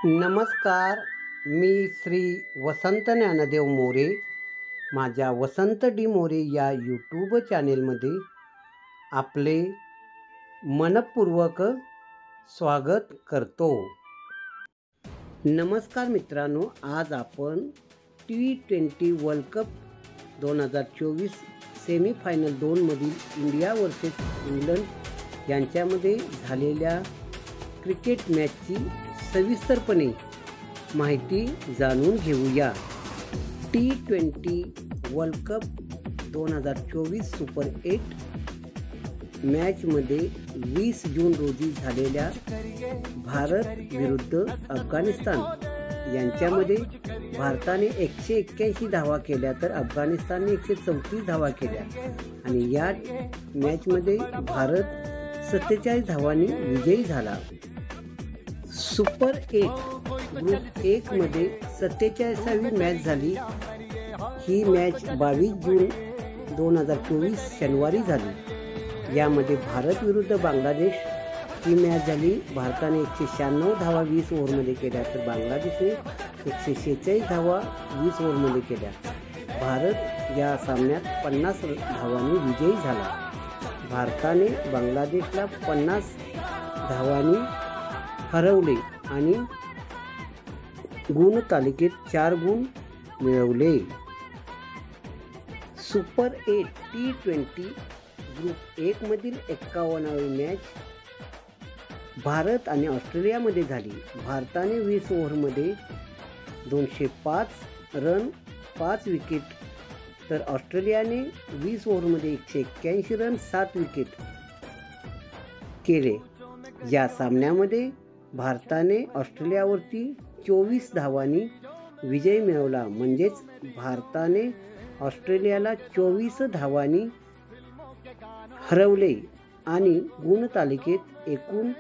नमस्कार. मी श्री वसंत ज्ञानदेव मोरे. माझ्या वसंत डी मोरे या यूट्यूब चॅनेलमध्ये आपले मनपूर्वक स्वागत करतो. नमस्कार मित्रांनो, आज आपण T20 वर्ल्ड कप 2024 सेमीफायनल 2 मधील इंडिया वर्सेस इंग्लंड यांच्यामध्ये झालेल्या क्रिकेट मॅचची सविस्तरपणे माहिती जाणून घेऊया. T20 वर्ल्ड कप 2024 सुपर 8 मॅचमध्ये 20 जून रोजी झालेल्या भारत विरुद्ध अफगाणिस्तान यांच्यामध्ये भारताने 181 धावा केल्या तर अफगाणिस्तानने 134 धावा केल्या आणि या मॅचमध्ये भारत 47 धावांनी विजयी झाला. सुपर 8 ग्रुप 1 मध्ये 47वी मॅच झाली. ही मॅच 22 जून 2024 शनिवारी झाली. यामध्ये भारत विरुद्ध बांगलादेश ही मॅच झाली. भारताने 196 धावा 20 ओव्हरमध्ये केल्या तर बांगलादेशने 146 धावा 20 ओव्हरमध्ये केल्या. भारत या सामन्यात 50 धावांनी विजयी झाला. भारताने बांगलादेशला 50 धावांनी हरवले आणि गुणतालिकेत 4 गुण मिळवले. सुपर 8 T20 ग्रुप 1 मधील 51वी मॅच भारत आणि ऑस्ट्रेलियामध्ये झाली. भारताने 20 ओव्हरमध्ये 205 रन 5 विकेट तर ऑस्ट्रेलियाने 20 ओव्हरमध्ये 181 रन 7 विकेट केले. या सामन्यामध्ये भारताने ऑस्ट्रेलियावरती 24 धावांनी विजय मिळवला. म्हणजेच भारताने ऑस्ट्रेलियाला 24 धावांनी हरवले आणि गुणतालिकेत एकूण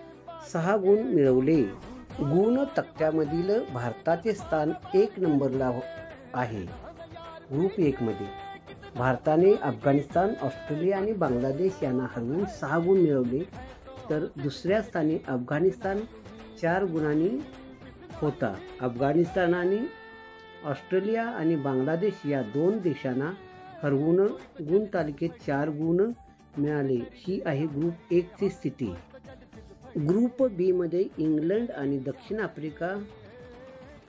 6 गुण मिळवले. गुण तक्त्यामधील भारताचे स्थान 1 नंबरला आहे. ग्रुप 1 मध्ये भारताने अफगाणिस्तान, ऑस्ट्रेलिया आणि बांगलादेश यांना हरवून 6 गुण मिळवले तर दुसऱ्या स्थानी अफगाणिस्तान 4 गुणांनी होता. अफगाणिस्तानाने ऑस्ट्रेलिया आणि बांगलादेश या 2 देशांना हरवून गुणतालिकेत 4 गुण मिळाले. ही आहे ग्रुप 1 ची स्थिती. ग्रुप बी मध्ये इंग्लंड आणि दक्षिण आफ्रिका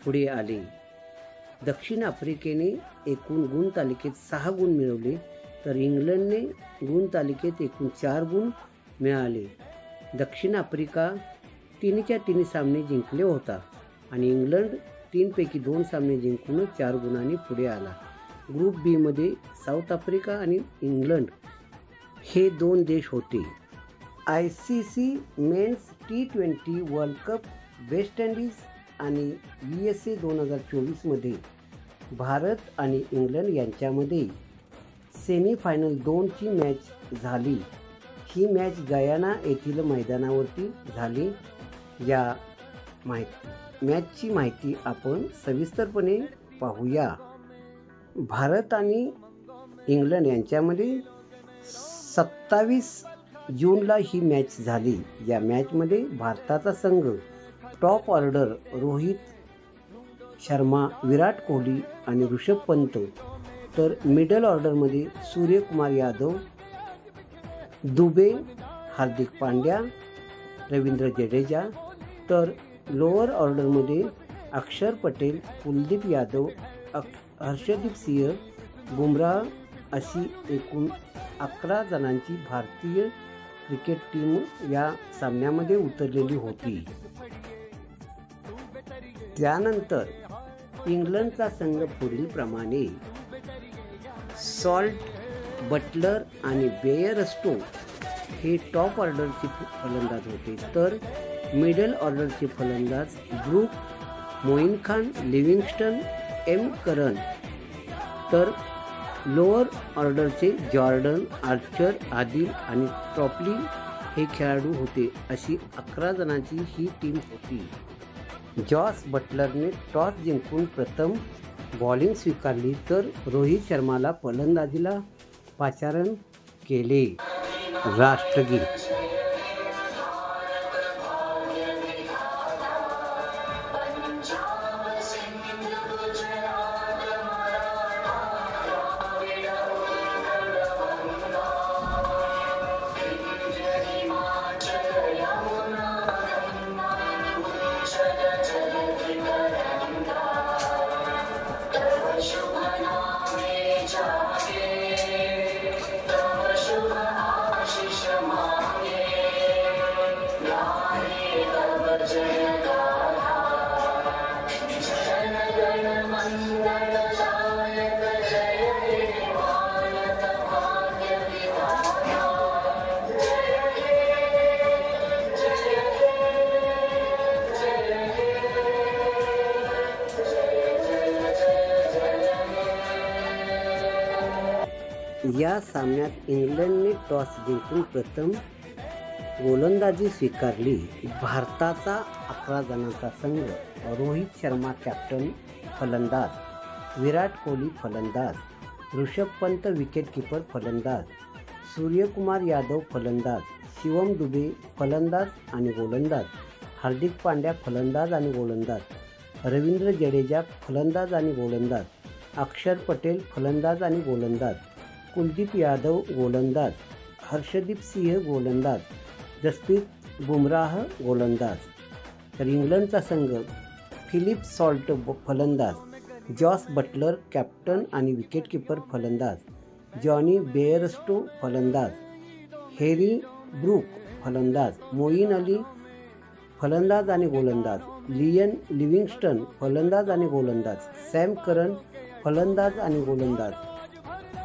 पुढे आले. दक्षिण आफ्रिकेने एकूण गुणतालिकेत 6 गुण मिळवले तर इंग्लंडने गुणतालिकेत एकूण 4 गुण मिळाले. दक्षिण आफ्रिका 3च्या 3 सामने जिंकले होता आणि इंग्लंड 3 पैकी 2 सामने जिंकून 4 गुणांनी पुढे आला. ग्रुप बी मध्ये साऊथ आफ्रिका आणि इंग्लंड हे 2 देश होते. ICC men's T20 world cup West Indies आणि USA 2024 मध्ये भारत आणि इंग्लंड यांच्यामध्ये सेमीफायनल 2 ची मॅच झाली. ही मॅच गयाना येथील मैदानावरती झाली. या मॅचची माहिती आपण सविस्तरपणे पाहूया. भारत आणि इंग्लंड यांच्यामध्ये 27 जूनला ही मॅच झाली. या मॅचमध्ये भारताचा संघ टॉप ऑर्डर रोहित शर्मा, विराट कोहली आणि ऋषभ पंत तर मिडल ऑर्डरमध्ये सूर्यकुमार यादव, दुबे, हार्दिक पांड्या, रवींद्र जडेजा तर लोअर ऑर्डरमध्ये अक्षर पटेल, कुलदीप यादव, हर्षदीप सिंह, बुमराह अशी एकूण 11 जणांची भारतीय क्रिकेट टीम या सामन्यामध्ये उतरलेली होती. त्यानंतर इंग्लंडचा संघ पुढील प्रमाणे सॉल्ट, बटलर आणि बेअरस्टो हे टॉप ऑर्डरचे फलंदाज होते तर मिडल ऑर्डरचे फलंदाज Brook, Moeen Khan, Livingstone, Sam Curran तर लोअर ऑर्डरचे जॉर्डन, आर्चर, आदिल आणि ट्रॉपली हे खेळाडू होते. अशी 11 जणांची ही टीम होती. जॉस बटलरने टॉस जिंकून प्रथम बॉलिंग स्वीकारली तर रोहित शर्माला फलंदाजीला पाचारण केले. राष्ट्रगीत. या सामन्यात इंग्लंडने टॉस जिंकून प्रथम गोलंदाजी स्वीकारली. भारताचा 11 जणांचा संघ: रोहित शर्मा कॅप्टन फलंदाज, विराट कोहली फलंदाज, ऋषभ पंत विकेटकीपर फलंदाज, सूर्यकुमार यादव फलंदाज, शिवम दुबे फलंदाज आणि गोलंदाज, हार्दिक पांड्या फलंदाज आणि गोलंदाज, रवींद्र जडेजा फलंदाज आणि गोलंदाज, अक्षर पटेल फलंदाज आणि गोलंदाज, कुलदीप यादव गोलंदाज, हर्षदीप सिंह गोलंदाज, जसप्रीत बुमराह गोलंदाज. तर इंग्लंडचा संघ: फिलिप सॉल्ट फलंदाज, जॉस बटलर कॅप्टन आणि विकेटकीपर फलंदाज, जॉनी बेअरस्टो फलंदाज, हॅरी ब्रूक फलंदाज, मोईन अली फलंदाज आणि गोलंदाज, लियन लिव्हिंगस्टन फलंदाज आणि गोलंदाज, सॅम करन फलंदाज आणि गोलंदाज,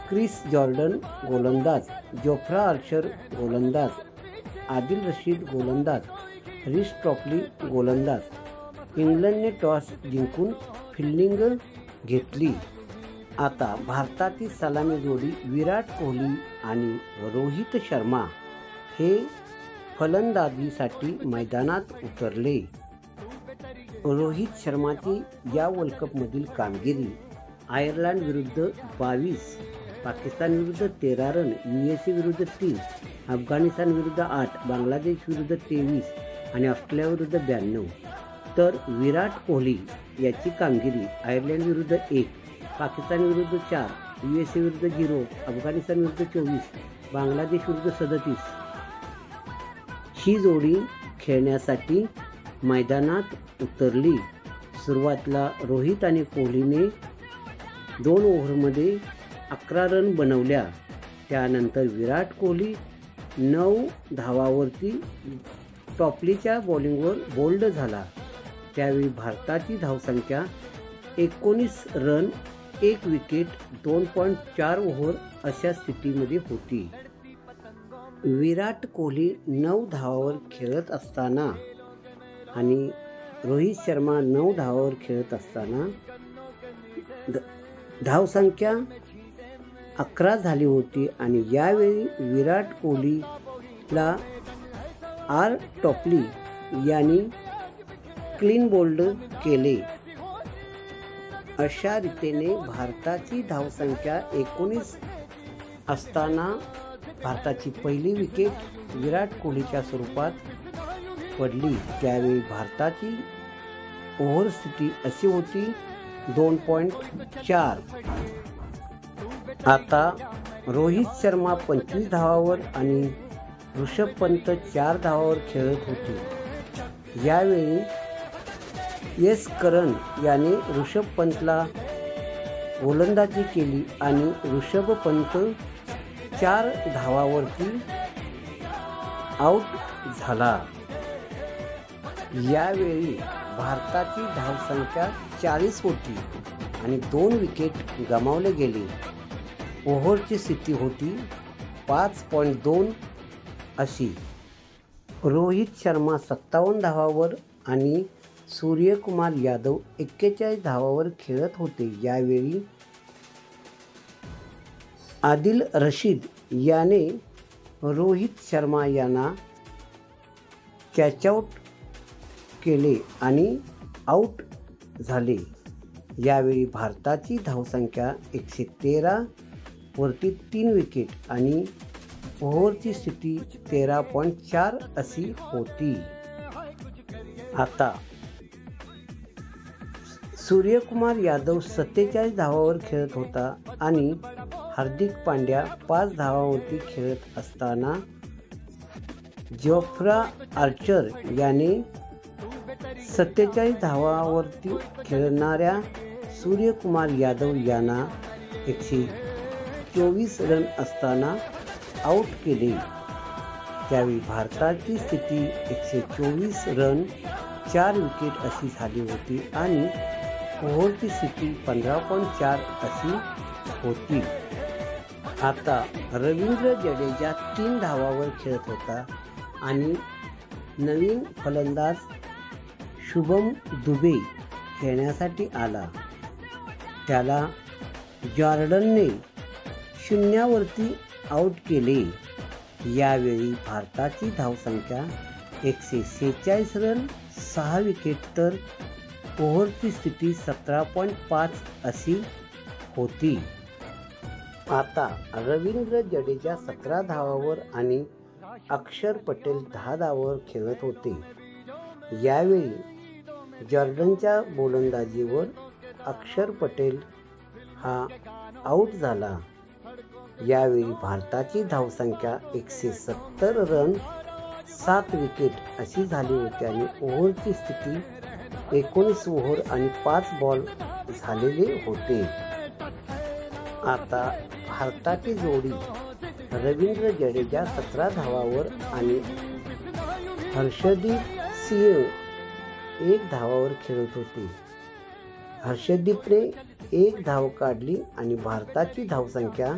क्रिस जॉर्डन गोलंदाज, जोफ्रा आर्चर गोलंदाज, आदिल रशीद गोलंदाज, रिस टॉपली गोलंदाज. इंग्लंडने टॉस जिंकून फिल्डिंग घेतली. आता भारताची सलामी जोडी विराट कोहली आणि रोहित शर्मा हे फलंदाजीसाठी मैदानात उतरले. रोहित शर्माची या वर्ल्ड कपमधील कामगिरी: आयर्लंड विरुद्ध 22, पाकिस्तान विरुद्ध 13 रन, USA विरुद्ध 3, अफगाणिस्तान विरुद्ध 8, बांगलादेश विरुद्ध 23 आणि ऑस्ट्रेलिया विरुद्ध 92. तर विराट कोहली याची कामगिरी: आयर्लंड विरुद्ध 1, पाकिस्तान विरुद्ध 4, USA विरुद्ध 0, अफगाणिस्तान विरुद्ध 24, बांगलादेश विरुद्ध 37. ही जोडी खेळण्यासाठी मैदानात उतरली. सुरुवातीला रोहित आणि कोहलीने 2 ओव्हरमध्ये 11 रन बनवल्या. त्यानंतर विराट कोहली 9 धावांवरती टॉपलीच्या बॉलिंगवर बोल्ड झाला. त्यावेळी भारताची धावसंख्या 19 रन, 1 विकेट, 2.4 ओव्हर अशा स्थितीमध्ये होती. विराट कोहली 9 धावांवर खेळत असताना आणि रोहित शर्मा 9 धावांवर खेळत असताना धावसंख्या 11 झाली होती आणि यावेळी विराट कोहलीला आर टॉपली यांनी क्लीन बोल्ड केले. अशा रीतीने भारताची धावसंख्या 19 असताना भारताची पहिली विकेट विराट कोहलीच्या स्वरूपात पडली. त्यावेळी भारताची ओव्हर स्थिती अशी होती 2.4. आता रोहित शर्मा 25 धावांवर आणि ऋषभ पंत 4 धावांवर खेळत होते. यावेळी एस करन याने ऋषभ पंतला गोलंदाजी केली आणि ऋषभ पंत 4 धावांवरती आऊट झाला. यावेळी भारताची धावसंख्या 40 होती आणि 2 विकेट गमावले गेले. ओव्हरची स्थिती होती 5.2 अशी. रोहित शर्मा 57 धावांवर आणि सूर्यकुमार यादव 41 धावांवर खेळत होते. यावेळी आदिल रशीद याने रोहित शर्मा यांना कॅचआउट केले आणि आऊट झाले. यावेळी भारताची धावसंख्या 113 वरती 3 विकेट आणि ओव्हरची स्थिती 13.4 अशी होती. आता सूर्यकुमार यादव 47 धावांवर खेळत होता आणि हार्दिक पांड्या 5 धावांवरती खेळत असताना जोफ्रा आर्चर याने 47 धावांवरती खेळणाऱ्या सूर्यकुमार यादव यांना 124 रन असताना आऊट केले. त्यावेळी भारताची स्थिती 124 रन, 4 विकेट अशी झाली होती आणि ओव्हरची स्थिती 15.4 अशी होती. आता रवींद्र जडेजा 3 धावांवर खेळत होता आणि नवीन फलंदाज शुभम दुबे खेळण्यासाठी आला. त्याला जॉर्डनने शून्यावरती आऊट केले. यावेळी भारताची धावसंख्या 146 रन, 6 विकेट तर ओव्हरची स्थिती 17.5 अशी होती. आता रवींद्र जडेजा 17 धावांवर आणि अक्षर पटेल 10 धावांवर खेळत होते. यावेळी जॉर्डनच्या गोलंदाजीवर अक्षर पटेल हा आऊट झाला. यावेळी भारताची धावसंख्या 170 रन, 7 विकेट अशी झाली होती आणि ओव्हरची स्थिती 19 ओव्हर आणि 5 बॉल झालेले होते. आता भारताची जोडी रवींद्र जडेजा 17 धावांवर आणि हर्षदीप सिंह 1 धावावर खेळत होते. हर्षदीपने 1 धाव काढली आणि भारताची धावसंख्या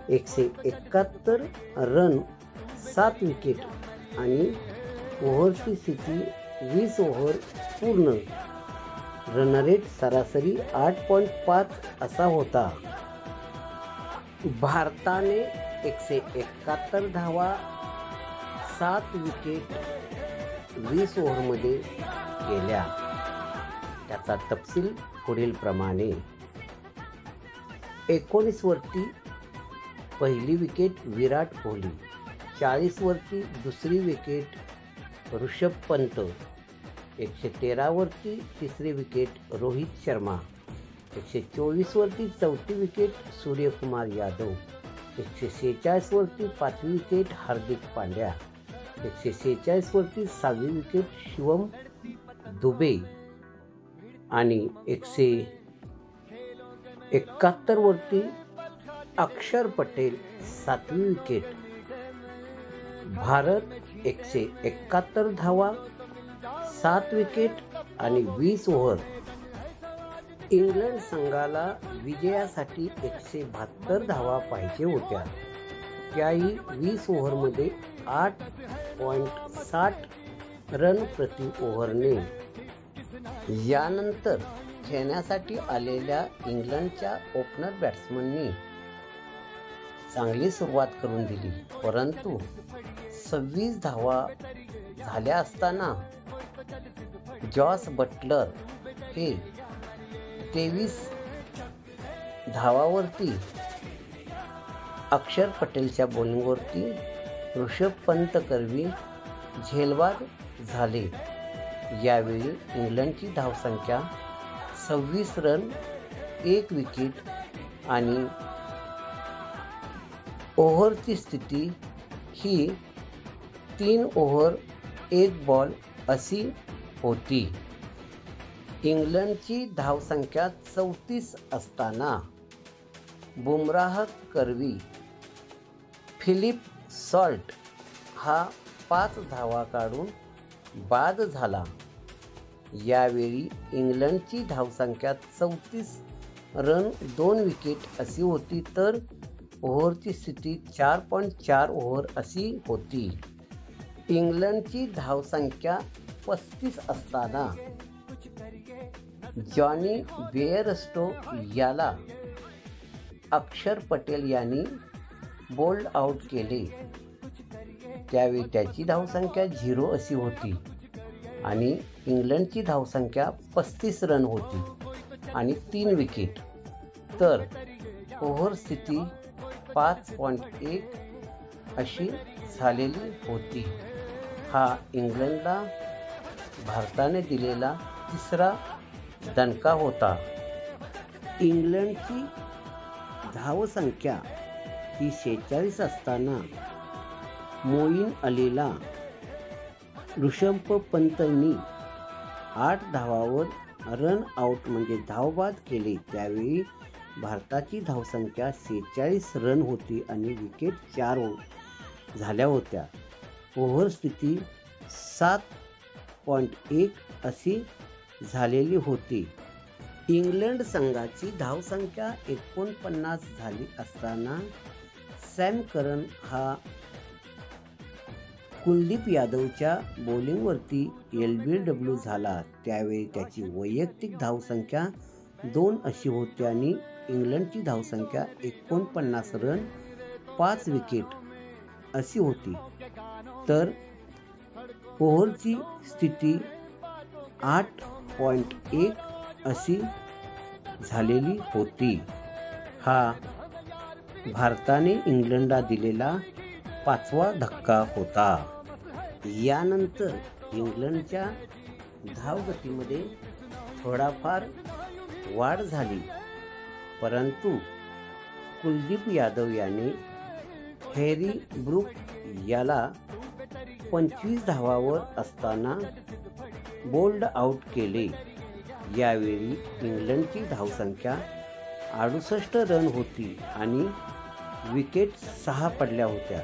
171 रन, 7 विकेट आणि ओव्हरची स्थिती 20 ओव्हर पूर्ण. रनरेट सरासरी 8.5 असा होता. भारताने 171 धावा, 7 विकेट 20 ओव्हरमध्ये केल्या. त्याचा तपशील पुढील प्रमाणे: 19 वरती पहिली विकेट विराट कोहली, 40 वरती दुसरी विकेट ऋषभ पंत, 113 वरती तिसरी विकेट रोहित शर्मा, 124 वरती चौथी विकेट सूर्यकुमार यादव, 146 वरती पाचवी विकेट हार्दिक पांड्या, 146 वरती 6वी विकेट शिवम दुबे आणि 171 वरती अक्षर पटेल 7वी विकेट. भारत 171 धावा, 7 विकेट आणि 20 ओव्हर. इंग्लंड संघाला विजयासाठी 172 धावा पाहिजे होत्या. त्याही 20 ओव्हरमध्ये 8.60 रन प्रति ओव्हरने. यानंतर खेळण्यासाठी आलेल्या इंग्लंडच्या ओपनर बॅट्समननी चांगली सुरुवात करून दिली, परंतु 26 धावा झाल्या असताना जॉस बटलर हे 23 धावावरती अक्षर पटेलच्या बॉलिंगवरती ऋषभ पंत करवी झेलबाद झाले. यावेळी इंग्लंडची धावसंख्या 26 रन, 1 विकेट आणि ओव्हरची स्थिती ही 3 ओव्हर 1 बॉल अशी होती. इंग्लंडची धावसंख्या 34 असताना बुमराह करवी फिलिप सॉल्ट हा 5 धावा काढून बाद झाला. यावेळी इंग्लंडची धावसंख्या 34 रन, 2 विकेट अशी होती, तर ओव्हरची स्थिती 4.4 ओव्हर अशी होती. इंग्लंडची धावसंख्या 35 असताना जॉनी बेअरस्टो याला अक्षर पटेल यांनी बोल्ड आउट केले. त्यावेळी त्याची धावसंख्या 0 अशी होती आणि इंग्लंडची धावसंख्या 35 रन होती आणि 3 विकेट, तर ओव्हर स्थिती 5.1 अशी झालेली होती. हा इंग्लंडला भारताने दिलेला तिसरा दणका होता. इंग्लंडची धावसंख्या ही 46 असताना मोईन अलीला ऋषभ पंतनी 8 धावावर रन आउट म्हणजे धावबाद केले. त्यावेळी भारताची धावसंख्या 46 रन होती आणि विकेट 4 झाल्या होत्या. ओव्हर स्थिती 7.1 अशी झालेली होती. इंग्लंड संघाची धावसंख्या 49 झाली असताना सॅम करन हा कुलदीप यादवच्या बॉलिंगवरती LBW झाला. त्यावेळी त्याची वैयक्तिक धावसंख्या 2 अशी होती आणि इंग्लंडची धावसंख्या 49 रन 5 विकेट अशी होती. तर ओव्हरची स्थिती 8.1 अशी झालेली होती. हा भारताने इंग्लंडला दिलेला 5वा धक्का होता. यानंतर इंग्लंडच्या धावगतीमध्ये थोडाफार वाढ झाली, परंतु कुलदीप यादव याने हॅरी ब्रूक याला 25 धावांवर असताना बोल्ड आउट केले. यावेळी इंग्लंडची धावसंख्या 68 रन होती आणि विकेट 6 पडल्या होत्या.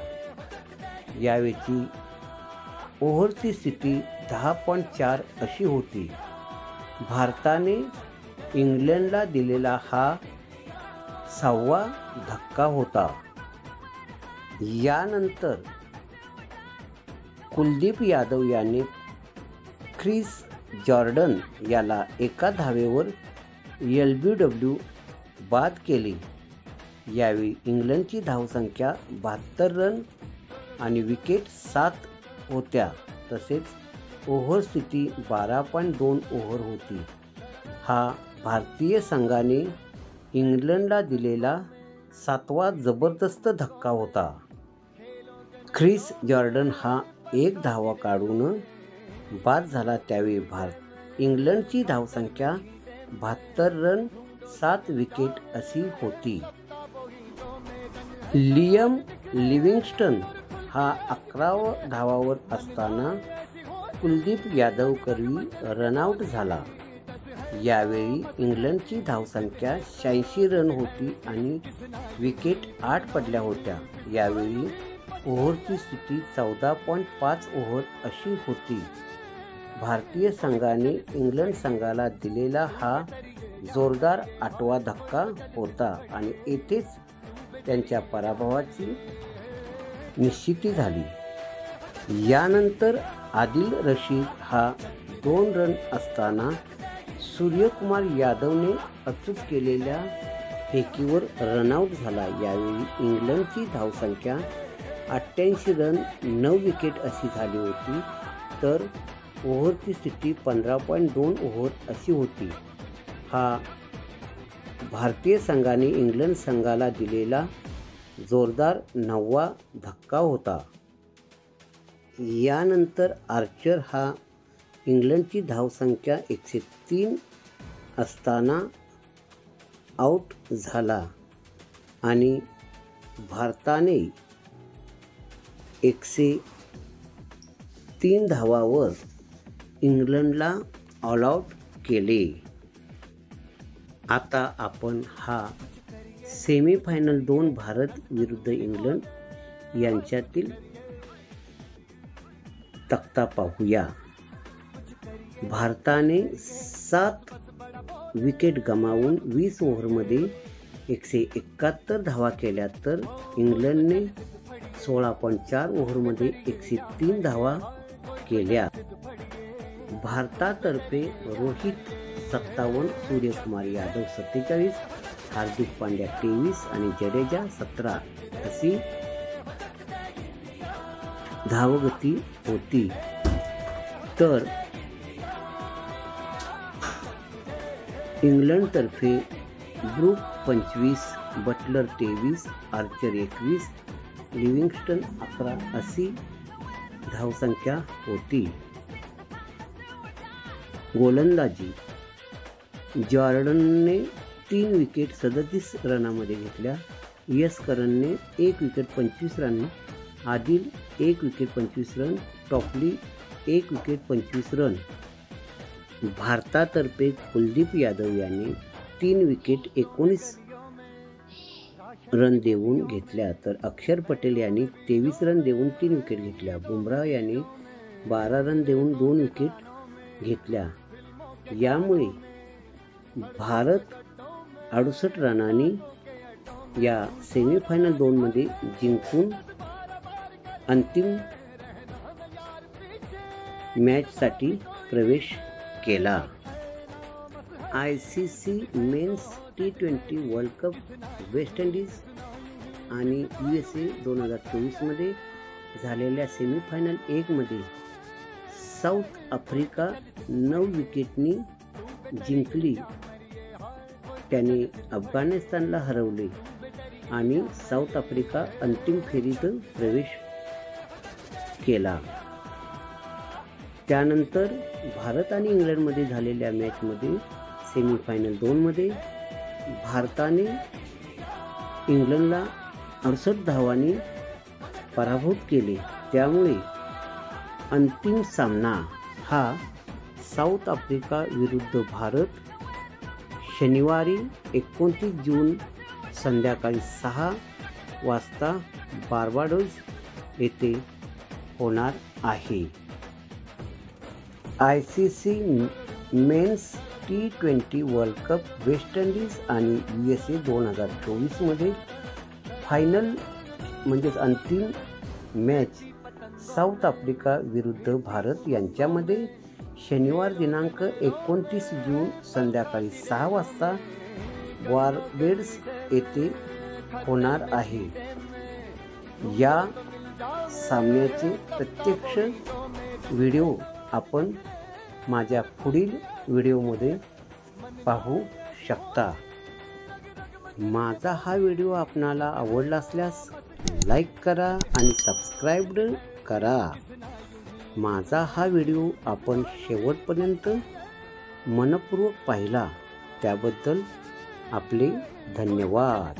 यावेळी ओव्हरची स्थिती 10.4 अशी होती. भारताने इंग्लंडला दिलेला हा 6वा धक्का होता. यानंतर कुलदीप यादव याने ख्रिस जॉर्डन याला एका धावेवर LBW बाद केले. यावेळी इंग्लंडची धावसंख्या 72 रन आणि विकेट 7 होत्या. तसेच ओव्हर स्थिती 12.2 ओव्हर होती. हा भारतीय संघाने इंग्लंडला दिलेला 7वा जबरदस्त धक्का होता. ख्रिस जॉर्डन हा 1 धावा काढून बाद झाला. त्यावेळी इंग्लंडची धावसंख्या 72 रन 7 विकेट अशी होती. लियम लिव्हिंगस्टन हा 11 धावांवर असताना कुलदीप यादव करवी रनआउट झाला. यावेळी इंग्लंडची धावसंख्या 86 रन होती आणि विकेट 8 पडल्या होत्या. यावेळी ओव्हरची स्थिती 14.5 ओव्हर अशी होती. भारतीय संघाने इंग्लंड संघाला दिलेला हा जोरदार 8वा धक्का होता आणि येथेच त्यांच्या पराभवाची निश्चिती झाली. यानंतर आदिल रशीद हा 2 रन असताना सूर्यकुमार यादवने अचूक केलेल्या फेकीवर रनआउट झाला. यावेळी इंग्लंडची धावसंख्या 88 रन 9 विकेट अशी झाली होती. तर ओव्हरची स्थिती 15.2 ओव्हर अशी होती. हा भारतीय संघाने इंग्लंड संघाला दिलेला जोरदार 9वा धक्का होता. यानंतर आर्चर हा इंग्लंडची धावसंख्या 103 असताना आऊट झाला आणि भारताने 103 धावांवर इंग्लंडला ऑल आऊट केले. आता आपण हा सेमीफायनल 2 भारत विरुद्ध इंग्लंड यांच्यातील तक्ता पाहूया. भारताने 7 विकेट गमावून 20 ओव्हरमध्ये 171 धावा केल्या, तर इंग्लंडने 16.4 ओव्हरमध्ये 103 धावा केल्या. भारतातर्फे रोहित 57, सूर्यकुमार यादव 47, हार्दिक पांड्या 23 आणि जडेजा 17 अशी धावगती होती. तर इंग्लंडतर्फे ब्रूक 25, बटलर 23, आर्चर 21, लिव्हिंगस्टन 11 अशी धावसंख्या होती. गोलंदाजी जॉर्डनने 3 विकेट 37 रनामध्ये घेतल्या. यस करनने 1 wicket 25 run, Adil 1 wicket 25 run, Topley 1 wicket 25 run. भारतातर्फे कुलदीप यादव याने 3 विकेट 19 रन देऊन घेतल्या, तर अक्षर पटेल यांनी 23 रन देऊन 3 विकेट घेतल्या. बुमराह यांनी 12 रन देऊन 2 विकेट घेतल्या. यामुळे भारत 68 रनांनी या सेमीफायनल 2 मध्ये जिंकून अंतिम मॅचसाठी प्रवेश केला. ICC men's T20 world cup West Indies आणि USA 2024मध्ये झालेल्या सेमीफायनल 1 मध्ये साऊथ आफ्रिका 9 विकेटनी जिंकली. त्याने अफगाणिस्तानला हरवले आणि साऊथ आफ्रिका अंतिम फेरीत प्रवेश केला. त्यानंतर भारत आणि इंग्लंडमध्ये झालेल्या मॅचमध्ये सेमीफायनल 2 मध्ये भारताने इंग्लंडला 68 धावांनी पराभूत केले. त्यामुळे अंतिम सामना हा साऊथ आफ्रिका विरुद्ध भारत शनिवारी 29 जून संध्याकाळी 6 वाजता बार्बाडोस येथे होणार आहे. ICC men's T20 world cup West Indies आणि USA 2024मध्ये फायनल म्हणजेच अंतिम मॅच साऊथ आफ्रिका विरुद्ध भारत यांच्यामध्ये शनिवार दिनांक 29 जून संध्याकाळी 6 वाजता बार्बाडोस येथे होणार आहे. या सामन्याचे प्रत्यक्ष व्हिडिओ आपण माझ्या पुढील व्हिडिओमध्ये पाहू शकता. माझा हा व्हिडिओ आपणाला आवडला असल्यास लाईक करा आणि सबस्क्राईब करा. माझा हा व्हिडिओ आपण शेवटपर्यंत मनपूर्वक पाहिला त्याबद्दल आपले धन्यवाद.